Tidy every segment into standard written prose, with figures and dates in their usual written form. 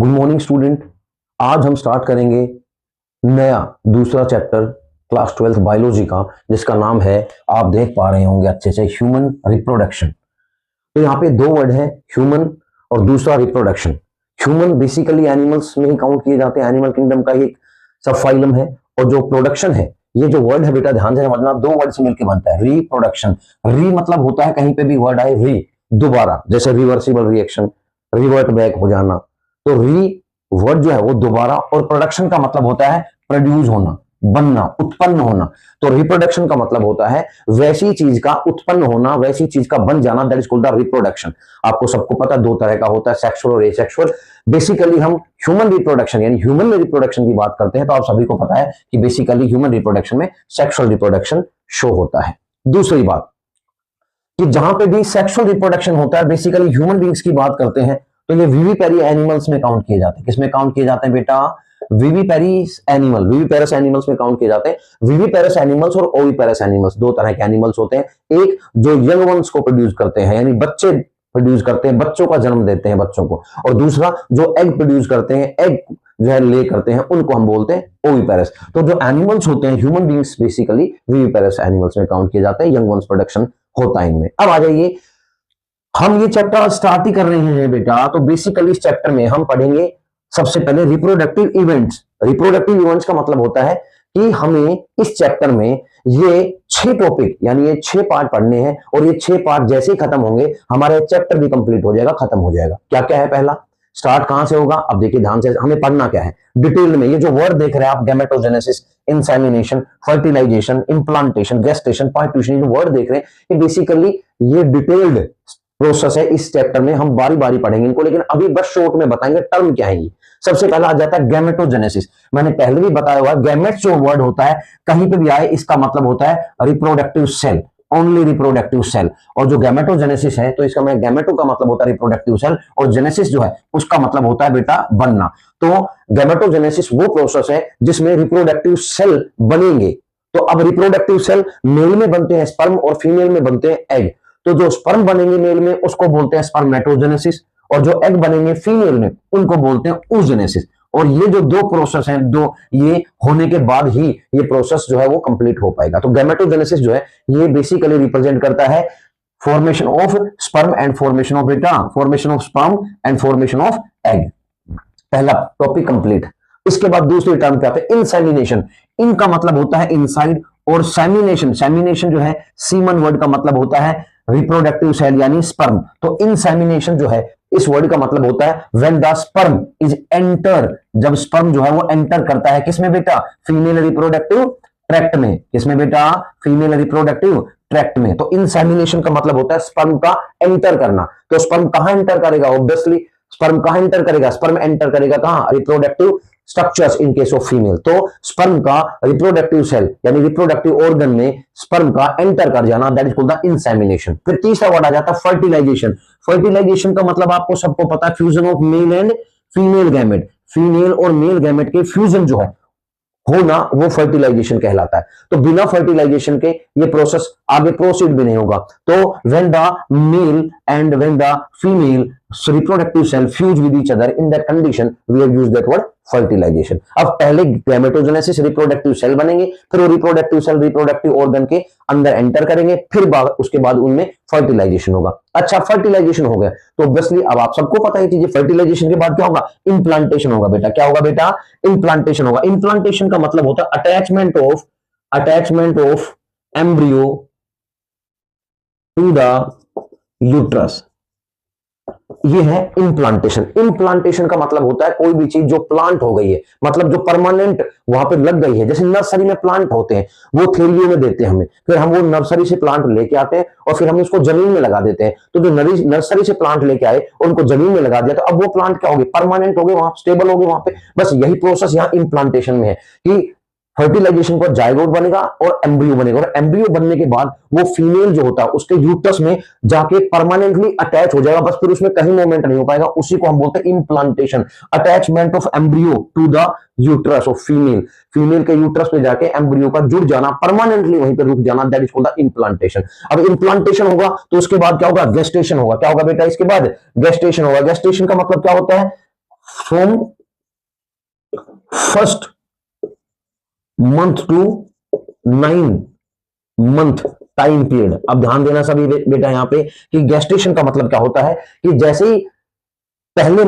Good morning student. आज हम start करेंगे नया दूसरा चैप्टर क्लास 12 बायोलॉजी का, जिसका नाम है, आप देख पा रहे होंगे अच्छे से, ह्यूमन रिप्रोडक्शन। तो यहाँ पे दो वर्ड है, ह्यूमन और दूसरा रिप्रोडक्शन। ह्यूमन बेसिकली एनिमल्स में ही काउंट किए जाते हैं, एनिमल किंगडम का एक सब फाइलम है। और जो प्रोडक्शन है, ये जो वर्ड है बेटा ध्यान से समझना, दो वर्ड से मिलकर बनता है, रिप्रोडक्शन। री मतलब होता है, कहीं पे भी वर्ड आए री, दोबारा, जैसे रिवर्सिबल रिएक्शन, रिवर्ट बैक हो जाना। तो री वर्ड जो है वो दोबारा, और प्रोडक्शन का मतलब होता है प्रोड्यूस होना, बनना, उत्पन्न होना। तो रिप्रोडक्शन का मतलब होता है वैसी चीज का उत्पन्न होना, वैसी चीज का बन जाना, that is called the reproduction. आपको सबको पता है दो तरह का होता है, सेक्सुअल और एसेक्सुअल। बेसिकली हम ह्यूमन रिप्रोडक्शन यानी ह्यूमन में रिप्रोडक्शन की बात करते हैं, तो आप सभी को पता है कि बेसिकली ह्यूमन रिप्रोडक्शन में सेक्सुअल रिप्रोडक्शन शो होता है। दूसरी बात कि जहां पे भी सेक्सुअल रिप्रोडक्शन होता है, बेसिकली ह्यूमन बीइंग्स की बात करते हैं, तो ये विविपेरी एनिमल्स में काउंट किए जाते हैं। किसमें काउंट किए जाते हैं बेटा? विविपेरस एनिमल्स में काउंट किए जाते हैं। विविपेरस एनिमल्स और ओविपेरस एनिमल्स, दो तरह के एनिमल्स होते हैं। एक जो यंग वंस को प्रोड्यूस करते हैं, यानी बच्चे प्रोड्यूस करते हैं, बच्चों का जन्म देते हैं बच्चों को, और दूसरा जो एग प्रोड्यूस करते हैं, एग जो है ले करते हैं, उनको हम बोलते हैं ओविपेरस। तो जो एनिमल्स होते हैं human beings, basically viviparous animals में काउंट किए जाते हैं, यंग वंस प्रोडक्शन होता है इनमें। अब आ जाइए, हम ये चैप्टर स्टार्ट ही कर रहे हैं बेटा, तो बेसिकली इस चैप्टर में हम पढ़ेंगे सबसे पहले रिप्रोडक्टिव इवेंट्स। रिप्रोडक्टिव इवेंट्स का मतलब होता है कि हमें इस चैप्टर में ये 6 टॉपिक यानी ये 6 पार्ट पढ़ने हैं, और ये 6 पार्ट जैसे ही खत्म होंगे हमारा चैप्टर भी कंप्लीट हो जाएगा, खत्म हो जाएगा। क्या क्या है? पहला स्टार्ट कहां से होगा? अब देखिए ध्यान से, हमें पढ़ना क्या है डिटेल में। ये जो वर्ड देख रहे हैं आप, gametogenesis, insemination, fertilization, implantation, gestation, parturition, जो वर्ड देख रहे हैं, ये बेसिकली ये डिटेल्ड प्रोसेस है। इस चैप्टर में हम बारी बारी पढ़ेंगे इनको, लेकिन अभी बस शॉर्ट में बताएंगे टर्म क्या है ये। सबसे पहला आ जाता है गैमेटोजेनेसिस। मैंने पहले भी बताया हुआ, गैमेट्स जो वर्ड होता है कहीं पे भी आए, इसका मतलब होता है reproductive cell, only reproductive cell. और जो गैमेटोजेनेसिस है, तो इसका मैं गैमेटो का मतलब होता है रिप्रोडक्टिव सेल, और जेनेसिस जो है उसका मतलब होता है बेटा बनना। तो गैमेटोजेनेसिस वो प्रोसेस है जिसमें रिप्रोडक्टिव सेल बनेंगे। तो अब रिप्रोडक्टिव सेल मेल में बनते हैं स्पर्म, और फीमेल में बनते हैं एग। तो जो स्पर्म बनेंगे मेल में उसको बोलते हैं स्पर्मेटोजेनेसिस, और जो एग बनेंगे फीमेल में उनको बोलते हैं oogenesis। और ये जो दो प्रोसेस हैं, दो ये होने के बाद ही ये प्रोसेस जो है वो कंप्लीट हो पाएगा। तो गैमेटोजेनेसिस जो है ये बेसिकली रिप्रेजेंट करता है formation of sperm and formation of बेटा, formation of sperm and formation of egg. पहला टॉपिक कंप्लीट। इसके बाद दूसरी टर्म पे आते हैं इंसेमिनेशन। इनका मतलब होता है इनसाइड, और सेमिनेशन, सेमिनेशन जो है सीमन वर्ड का मतलब होता है रिप्रोडक्टिव सेल यानी स्पर्म। तो इंसेमिनेशन जो है इस वर्ड का मतलब होता है when the sperm is enter, जब स्पर्म जो है वो एंटर करता है किसमें बेटा? फीमेल रिप्रोडक्टिव ट्रैक्ट में। किसमें बेटा? फीमेल रिप्रोडक्टिव ट्रैक्ट में। तो इंसेमिनेशन का मतलब होता है स्पर्म का एंटर करना। तो स्पर्म कहां एंटर करेगा? ऑब्वियसली स्पर्म कहां एंटर करेगा? स्पर्म एंटर करेगा कहां? Reproductive structures in case of female. तो स्पर्म का रिप्रोडक्टिव सेल यानी रिप्रोडक्टिव ऑर्गन में स्पर्म का एंटर कर जाना, that is called the insemination. फिर तीसरा वर्ड आ जाता है फर्टिलाइजेशन। फर्टिलाइजेशन का मतलब आपको सबको पता है fusion of male and female gamete. Female और मेल गैमेट के फ्यूजन जो है होना वो फर्टिलाइजेशन कहलाता है। तो बिना फर्टिलाइजेशन के ये प्रोसेस आगे प्रोसीड भी नहीं होगा। तो when the male and when the female reproductive cell fuse with each other, in that condition we have used that word fertilization। अब पहले गैमेटोजेनेसिस रिप्रोडक्टिव सेल बनेंगे, फिर वो रिप्रोडक्टिव सेल रिप्रोडक्टिव ऑर्गन के अंदर एंटर करेंगे, फिर उसके बाद उनमें फर्टिलाइजेशन होगा। अच्छा, फर्टिलाइजेशन हो गया तो ऑब्वियसली अब आप सबको पता है कि फर्टिलाइजेशन के बाद क्या होगा? इंप्लांटेशन होगा बेटा। क्या होगा बेटा? इंप्लांटेशन होगा। इंप्लांटेशन का मतलब होता है attachment of embryo to the uterus. ये है इंप्लांटेशन। इंप्लांटेशन का मतलब होता है कोई भी चीज जो प्लांट हो गई है, मतलब जो परमानेंट वहां पे लग गई है। जैसे नर्सरी में प्लांट होते हैं, वो थैलियों में देते हैं हमें, फिर हम वो नर्सरी से प्लांट लेके आते हैं और फिर हम उसको जमीन में लगा देते हैं। तो जो नर्सरी से प्लांट लेके आए और उनको जमीन में लगा दिया, तो अब वो प्लांट क्या हो गए? परमानेंट हो गए, वहां स्टेबल हो गए वहां पे। बस यही प्रोसेस यहाँ इंप्लांटेशन में है कि फर्टिलाइजेशन पर जाइगोट बनेगा और एम्ब्रियो बनेगा, और एम्ब्रियो बनने के बाद वो फीमेल जो होता है उसके यूट्रस में जाके परमानेंटली अटैच हो जाएगा, बस फिर उसमें कहीं मूवमेंट नहीं हो पाएगा। उसी को हम बोलते हैं implantation, attachment of embryo to the uterus of female. Female के यूट्रस पे जाके एम्ब्रियो का जुड़ जाना, परमानेंटली वहीं पे रुक जाना, that is called the implantation. अब इंप्लांटेशन होगा तो उसके बाद क्या होगा? गेस्टेशन होगा। क्या होगा बेटा? इसके बाद गेस्टेशन होगा। गेस्टेशन का मतलब क्या होता है? From first month to 9 month time period. अब ध्यान देना सभी बेटा यहां पे कि गेस्टेशन का मतलब क्या होता है कि जैसे ही पहले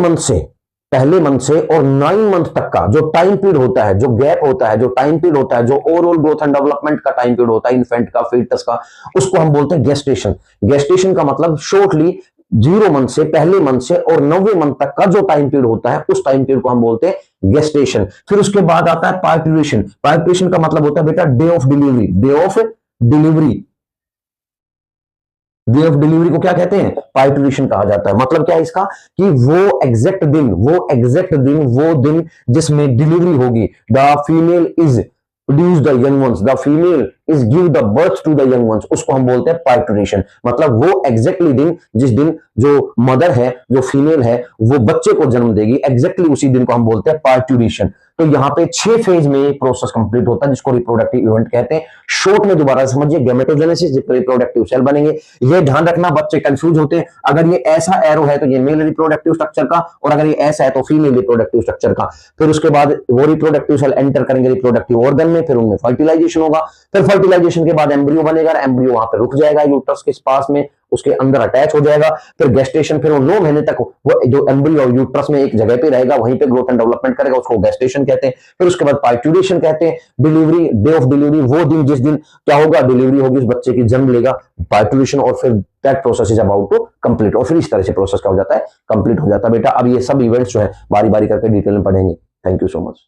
मंथ से और 9 मंथ तक का जो टाइम पीरियड होता है, जो गैप होता है, जो टाइम पीरियड होता है, जो ओवरऑल ग्रोथ एंड डेवलपमेंट का टाइम पीरियड होता है इन्फेंट का, फीटस का, उसको हम बोलते हैं गेस्टेशन। गेस्टेशन का मतलब शॉर्टली 0 मंथ से, पहले मंथ से और 90 मंथ तक का जो टाइम पीरियड होता है उस टाइम पीरियड को हम बोलते हैं गेस्टेशन। फिर उसके बाद आता है पार्ट्यूरेशन। पार्ट्यूरेशन का मतलब होता है बेटा day of delivery. Day of delivery, day of delivery को क्या कहते हैं? पार्ट्यूरेशन कहा जाता है। मतलब क्या है इसका कि वो एग्जैक्ट दिन वो दिन जिसमें डिलीवरी होगी। The female is produce the young ones, the female is give the birth to the young ones, उसको हम बोलते हैं पार्ट्यूरेशन। मतलब वो एग्जैक्टली दिन जिस दिन जो मदर है, जो फीमेल है, वो बच्चे को जन्म देगी, एग्जैक्टली उसी दिन को हम बोलते हैं पार्ट्यूरेशन। तो यहाँ पे 6 फेज में प्रोसेस कंप्लीट होता है जिसको रिप्रोडक्टिव इवेंट कहते हैं। शॉर्ट में दोबारा समझिए, गैमेटोजेनेसिस, रिप्रोडक्टिव सेल बनेंगे। ये ध्यान रखना, बच्चे कंफ्यूज होते हैं, अगर ये ऐसा एरो है तो ये मेल रिप्रोडक्टिव स्ट्रक्चर का, और अगर ये ऐसा है तो फीमेल रिप्रोडक्टिव स्ट्रक्चर का। फिर उसके बाद वो रिप्रोडक्टिव सेल एंटर करेंगे रिप्रोडक्टिव ऑर्गन में, फिर उनमें फर्टिलाइजेशन होगा। फिर फर्टिलाइजेशन के बाद एम्ब्रियो बनेगा, एम्ब्रियो वहां पे रुक जाएगा यूट्रस के पास में, उसके अंदर अटैच हो जाएगा। फिर गेस्टेशन, फिर वो 9 महीने तक वो जो एम्ब्रियो यूट्रस में एक जगह पे रहेगा, वहीं पे ग्रोथ एंड डेवलपमेंट करेगा, उसको गेस्टेशन कहते हैं। फिर उसके बाद पार्ट्यूरेशन कहते हैं। डिलीवरी, डे ऑफ डिलीवरी, वो दिन जिस दिन क्या होगा, डिलीवरी होगी, उस बच्चे की जन्म लेगा, पार्ट्यूरेशन, और फिर that process is about to complete. और फिर इस तरह से प्रोसेस क्या हो जाता है, कंप्लीट हो जाता है बेटा। अब ये सब इवेंट्स जो है बारी बारी करके डिटेल में पढ़ेंगे। Thank you so much.